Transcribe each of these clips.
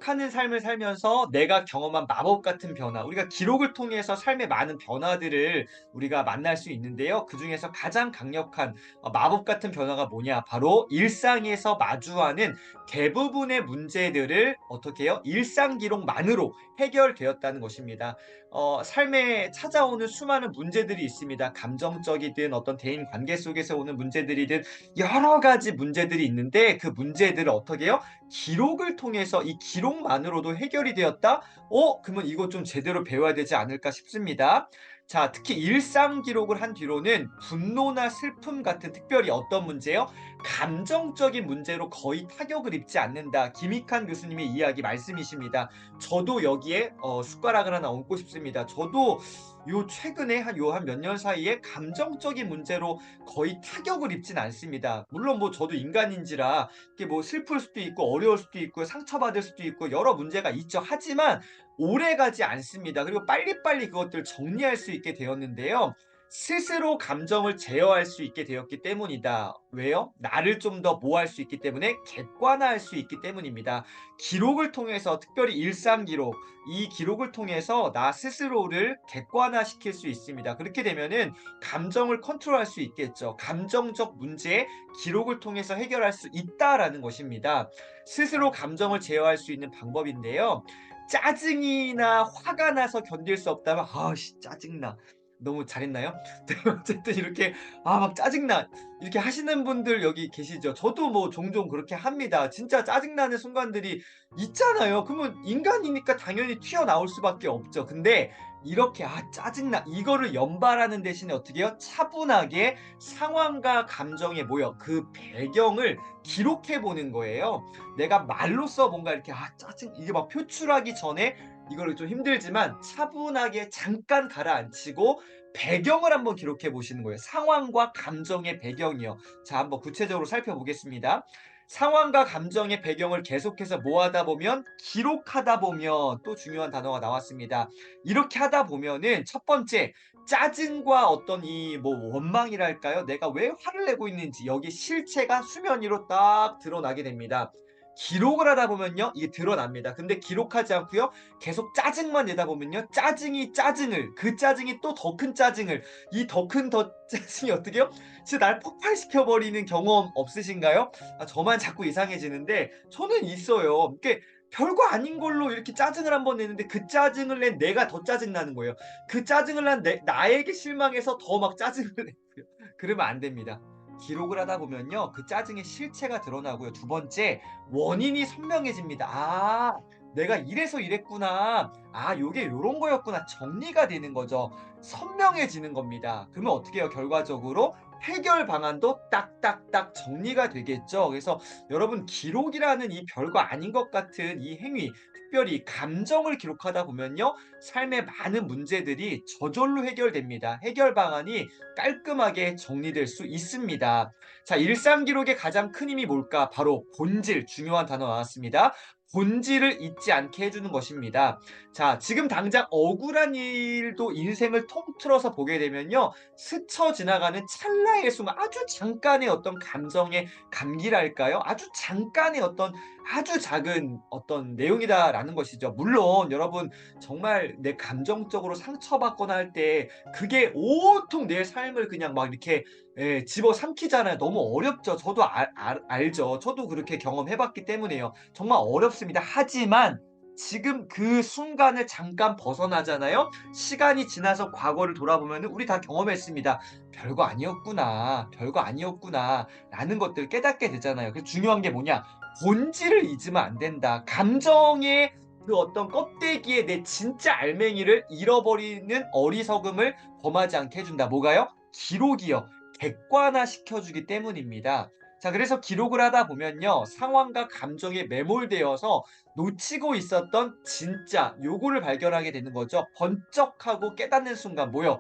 기록하는 삶을 살면서 내가 경험한 마법 같은 변화, 우리가 기록을 통해서 삶의 많은 변화들을 우리가 만날 수 있는데요. 그중에서 가장 강력한 마법 같은 변화가 뭐냐? 바로 일상에서 마주하는 대부분의 문제들을 어떻게 해요? 일상 기록만으로 해결되었다는 것입니다. 삶에 찾아오는 수많은 문제들이 있습니다. 감정적이든 어떤 대인 관계 속에서 오는 문제들이든 여러 가지 문제들이 있는데 그 문제들을 어떻게 해요? 기록을 통해서 이 기록만으로도 해결이 되었다? 그러면 이거 좀 제대로 배워야 되지 않을까 싶습니다. 자, 특히 일상 기록을 한 뒤로는 분노나 슬픔 같은 특별히 어떤 문제요? 감정적인 문제로 거의 타격을 입지 않는다. 김익환 교수님의 이야기 말씀이십니다. 저도 여기에 숟가락을 하나 얹고 싶습니다. 저도 요 최근에 한 몇 년 사이에 감정적인 문제로 거의 타격을 입진 않습니다. 물론 뭐 저도 인간인지라 이게 뭐 슬플 수도 있고 어려울 수도 있고 상처받을 수도 있고 여러 문제가 있죠. 하지만 오래가지 않습니다. 그리고 빨리빨리 그것들을 정리할 수 있게 되었는데요. 스스로 감정을 제어할 수 있게 되었기 때문이다. 왜요? 나를 좀 더 모할 수 있기 때문에 객관화할 수 있기 때문입니다. 기록을 통해서 특별히 일상 기록, 이 기록을 통해서 나 스스로를 객관화시킬 수 있습니다. 그렇게 되면은 감정을 컨트롤할 수 있겠죠. 감정적 문제 기록을 통해서 해결할 수 있다라는 것입니다. 스스로 감정을 제어할 수 있는 방법인데요. 짜증이나 화가 나서 견딜 수 없다면 아씨 짜증나. 너무 잘했나요? 네, 어쨌든 이렇게 막 짜증나 이렇게 하시는 분들 여기 계시죠. 저도 뭐 종종 그렇게 합니다. 진짜 짜증나는 순간들이 있잖아요. 그러면 인간이니까 당연히 튀어나올 수밖에 없죠. 근데 이렇게 짜증나 이거를 연발하는 대신에 어떻게 해요? 차분하게 상황과 감정에 모여 그 배경을 기록해 보는 거예요. 내가 말로써 뭔가 이렇게 짜증 이게 막 표출하기 전에 이거를 좀 힘들지만 차분하게 잠깐 가라앉히고 배경을 한번 기록해 보시는 거예요. 상황과 감정의 배경이요. 자, 한번 구체적으로 살펴보겠습니다. 상황과 감정의 배경을 계속해서 모아다 보면 기록하다 보면 또 중요한 단어가 나왔습니다. 이렇게 하다 보면은 첫 번째 짜증과 어떤 이 뭐 원망이랄까요? 내가 왜 화를 내고 있는지 여기 실체가 수면 위로 딱 드러나게 됩니다. 기록을 하다 보면요. 이게 드러납니다. 근데 기록하지 않고요. 계속 짜증만 내다 보면요. 짜증이 짜증을 그 짜증이 또 더 큰 짜증을 이 더 큰 더 짜증이 어떻게 해요? 진짜 날 폭발시켜 버리는 경험 없으신가요? 저만 자꾸 이상해지는데 저는 있어요. 이게 별거 아닌 걸로 이렇게 짜증을 한번 내는데 그 짜증을 낸 내가 더 짜증 나는 거예요. 그 짜증을 난 나에게 실망해서 더 막 짜증을 내고요. 그러면 안 됩니다. 기록을 하다 보면요. 그 짜증의 실체가 드러나고요. 두 번째, 원인이 선명해집니다. 내가 이래서 이랬구나. 요게 요런 거였구나. 정리가 되는 거죠. 선명해지는 겁니다. 그러면 어떻게 해요? 결과적으로 해결 방안도 딱딱딱 정리가 되겠죠. 그래서 여러분 기록이라는 이 별거 아닌 것 같은 이 행위, 특별히 감정을 기록하다 보면요. 삶의 많은 문제들이 저절로 해결됩니다. 해결 방안이 깔끔하게 정리될 수 있습니다. 자, 일상 기록의 가장 큰 힘이 뭘까? 바로 본질, 중요한 단어 나왔습니다. 본질을 잊지 않게 해주는 것입니다. 자, 지금 당장 억울한 일도 인생을 통틀어서 보게 되면요. 스쳐 지나가는 찰나의 순간, 아주 잠깐의 어떤 감정의 감기랄까요? 아주 잠깐의 어떤 아주 작은 어떤 내용이다라는 것이죠. 물론 여러분 정말 내 감정적으로 상처받거나 할 때 그게 온통 내 삶을 그냥 막 이렇게 집어삼키잖아요. 너무 어렵죠. 저도 알죠. 저도 그렇게 경험해 봤기 때문에요. 정말 어렵습니다. 하지만 지금 그 순간을 잠깐 벗어나잖아요. 시간이 지나서 과거를 돌아보면은 우리 다 경험했습니다. '별거 아니었구나. 별거 아니었구나.'라는 것들을 깨닫게 되잖아요. 그래서 중요한 게 뭐냐? 본질을 잊으면 안 된다. 감정의 그 어떤 껍데기에 내 진짜 알맹이를 잃어버리는 어리석음을 범하지 않게 해 준다. 뭐가요? 기록이요. 객관화시켜 주기 때문입니다. 자, 그래서 기록을 하다 보면요. 상황과 감정에 매몰되어서 놓치고 있었던 진짜 요거를 발견하게 되는 거죠. 번쩍하고 깨닫는 순간 뭐요?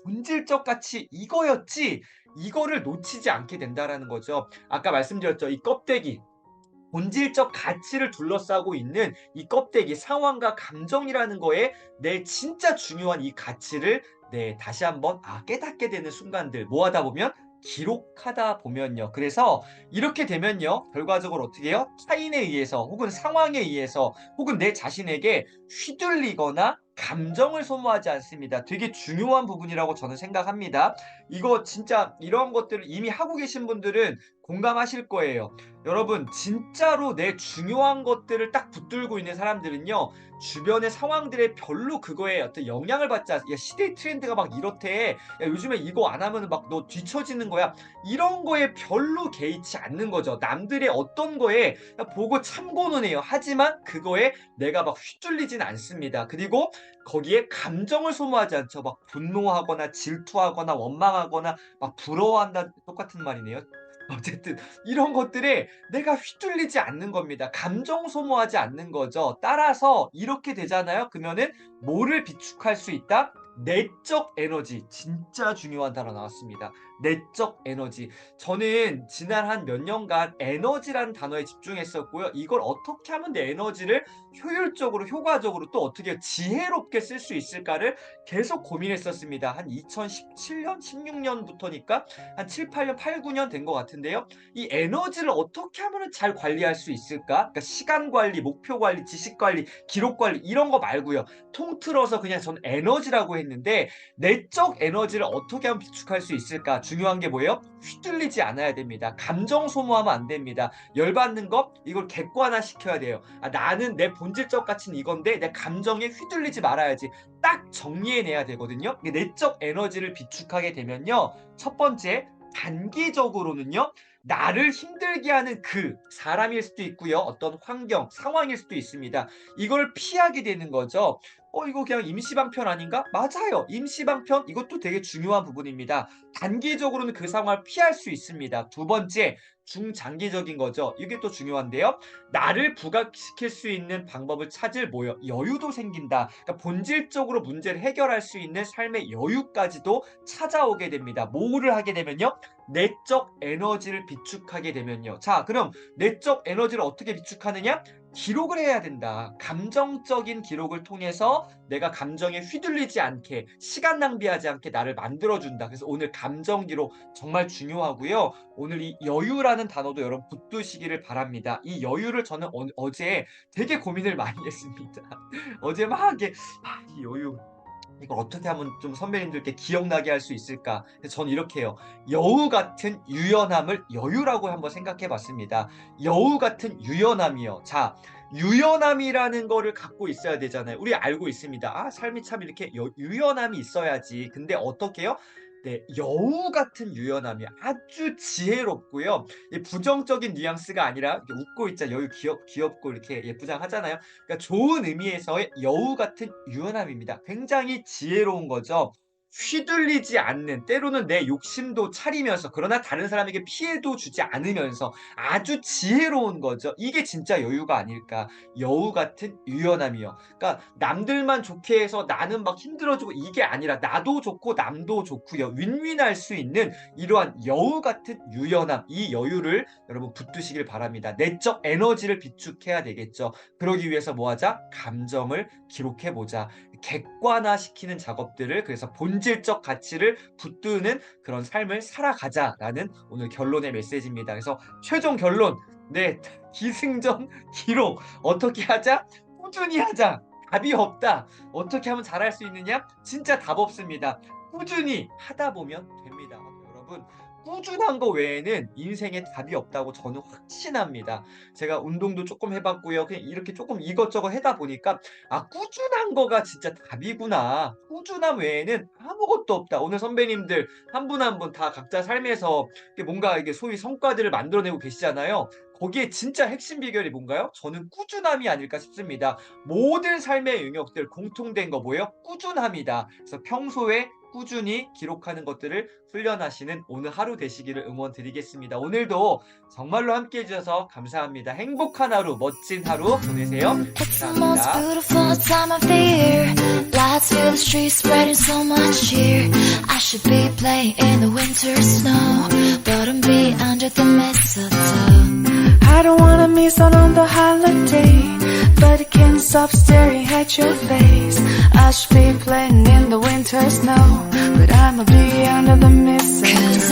'본질적 가치 이거였지.' 이거를 놓치지 않게 된다라는 거죠. 아까 말씀드렸죠. 이 껍데기 본질적 가치를 둘러싸고 있는 이 껍데기 상황과 감정이라는 거에 내 진짜 중요한 이 가치를 다시 한번 깨닫게 되는 순간들 뭐 하다 보면 기록하다 보면요. 그래서 이렇게 되면요. 결과적으로 어떻게 해요? 타인에 의해서 혹은 상황에 의해서 혹은 내 자신에게 휘둘리거나 감정을 소모하지 않습니다. 되게 중요한 부분이라고 저는 생각합니다. 이거 진짜 이런 것들을 이미 하고 계신 분들은 공감하실 거예요. 여러분 진짜로 내 중요한 것들을 딱 붙들고 있는 사람들은요. 주변의 상황들에 별로 그거에 어떤 영향을 받지 않. 야 시대의 트렌드가 막 이렇대. 야 요즘에 이거 안 하면은 막 너 뒤처지는 거야. 이런 거에 별로 개의치 않는 거죠. 남들의 어떤 거에 보고 참고는 해요. 하지만 그거에 내가 막 휘둘리진 않습니다. 그리고 거기에 감정을 소모하지 않죠. 막 분노하거나 질투하거나 원망하거나 막 부러워한다 똑같은 말이네요. 어쨌든 이런 것들에 내가 휘둘리지 않는 겁니다. 감정 소모하지 않는 거죠. 따라서 이렇게 되잖아요. 그러면은 뭐를 비축할 수 있다? 내적 에너지. 진짜 중요한 단어 나왔습니다. 내적 에너지. 저는 지난 한 몇 년간 에너지라는 단어에 집중했었고요. 이걸 어떻게 하면 내 에너지를 효율적으로 효과적으로 또 어떻게 지혜롭게 쓸 수 있을까를 계속 고민했었습니다. 한 2017년, 16년부터니까 한 7, 8년, 8, 9년 된 것 같은데요. 이 에너지를 어떻게 하면 잘 관리할 수 있을까? 그러니까 시간 관리, 목표 관리, 지식 관리, 기록 관리 이런 거 말고요. 통틀어서 그냥 저는 에너지라고 했는데 내적 에너지를 어떻게 하면 비축할 수 있을까? 중요한 게 뭐예요? 휘둘리지 않아야 됩니다. 감정 소모하면 안 됩니다. 열받는 거 이걸 객관화 시켜야 돼요. 아, 나는 내 본질적 가치는 이건데 내 감정에 휘둘리지 말아야지. 딱 정리해내야 되거든요. 내적 에너지를 비축하게 되면요. 첫 번째 단기적으로는요. 나를 힘들게 하는 그 사람일 수도 있고요. 어떤 환경, 상황일 수도 있습니다. 이걸 피하게 되는 거죠. 이거 그냥 임시방편 아닌가? 맞아요. 임시방편 이것도 되게 중요한 부분입니다. 단기적으로는 그 상황을 피할 수 있습니다. 두 번째, 중장기적인 거죠. 이게 또 중요한데요. 나를 부각시킬 수 있는 방법을 찾을 뭐요? 여유도 생긴다. 그러니까 본질적으로 문제를 해결할 수 있는 삶의 여유까지도 찾아오게 됩니다. 뭐를 하게 되면요? 내적 에너지를 비축하게 되면요. 자, 그럼 내적 에너지를 어떻게 비축하느냐? 기록을 해야 된다. 감정적인 기록을 통해서 내가 감정에 휘둘리지 않게, 시간 낭비하지 않게 나를 만들어준다. 그래서 오늘 감정 기록 정말 중요하고요. 오늘 이 여유라는 단어도 여러분 붙드시기를 바랍니다. 이 여유를 저는 어제 되게 고민을 많이 했습니다. 어제 막 이게 이 여유 이걸 어떻게 하면 좀 선배님들께 기억나게 할 수 있을까? 그래서 저는 이렇게 해요. 여우 같은 유연함을 여유라고 한번 생각해 봤습니다. 여우 같은 유연함이요. 자, 유연함이라는 거를 갖고 있어야 되잖아요. 우리 알고 있습니다. 아, 삶이 참 이렇게 유연함이 있어야지. 근데 어떻게 해요? 네, 여우 같은 유연함이 아주 지혜롭고요. 이 부정적인 뉘앙스가 아니라 이렇게 웃고 있자 여유 귀엽고 이렇게 예쁘장하잖아요. 그러니까 좋은 의미에서의 여우 같은 유연함입니다. 굉장히 지혜로운 거죠. 휘둘리지 않는 때로는 내 욕심도 차리면서 그러나 다른 사람에게 피해도 주지 않으면서 아주 지혜로운 거죠. 이게 진짜 여유가 아닐까. 여우 같은 유연함이요. 그러니까 남들만 좋게 해서 나는 막 힘들어지고 이게 아니라 나도 좋고 남도 좋고요. 윈윈할 수 있는 이러한 여우 같은 유연함, 이 여유를 여러분 붙드시길 바랍니다. 내적 에너지를 비축해야 되겠죠. 그러기 위해서 뭐 하자? 감정을 기록해 보자. 객관화시키는 작업들을 그래서 본질적 가치를 붙드는 그런 삶을 살아가자라는 오늘 결론의 메시지입니다. 그래서 최종 결론, 네, 기승전 기록 어떻게 하자? 꾸준히 하자. 답이 없다. 어떻게 하면 잘할 수 있느냐? 진짜 답 없습니다. 꾸준히 하다 보면 됩니다. 여러분 꾸준한 거 외에는 인생에 답이 없다고 저는 확신합니다. 제가 운동도 조금 해봤고요. 그냥 이렇게 조금 이것저것 하다 보니까 아 꾸준한 거가 진짜 답이구나. 꾸준함 외에는 아무것도 없다. 오늘 선배님들 한 분 한 분 다 각자 삶에서 뭔가 이게 소위 성과들을 만들어내고 계시잖아요. 거기에 진짜 핵심 비결이 뭔가요? 저는 꾸준함이 아닐까 싶습니다. 모든 삶의 영역들 공통된 거 뭐예요? 꾸준함이다. 그래서 평소에 꾸준히 기록하는 것들을 훈련하시는 오늘 하루 되시기를 응원드리겠습니다. 오늘도 정말로 함께 해주셔서 감사합니다. 행복한 하루, 멋진 하루 보내세요. It's the most 감사합니다. beautiful time of the year. Lights fill the streets, spreading so much cheer. I should be playing in the winter snow, but I'm be under the mistletoe. I don't wanna miss out on the holiday, but I can't stop staring at your face. I should be playing in the winter snow, but I'ma be under the mistletoe. 'Cause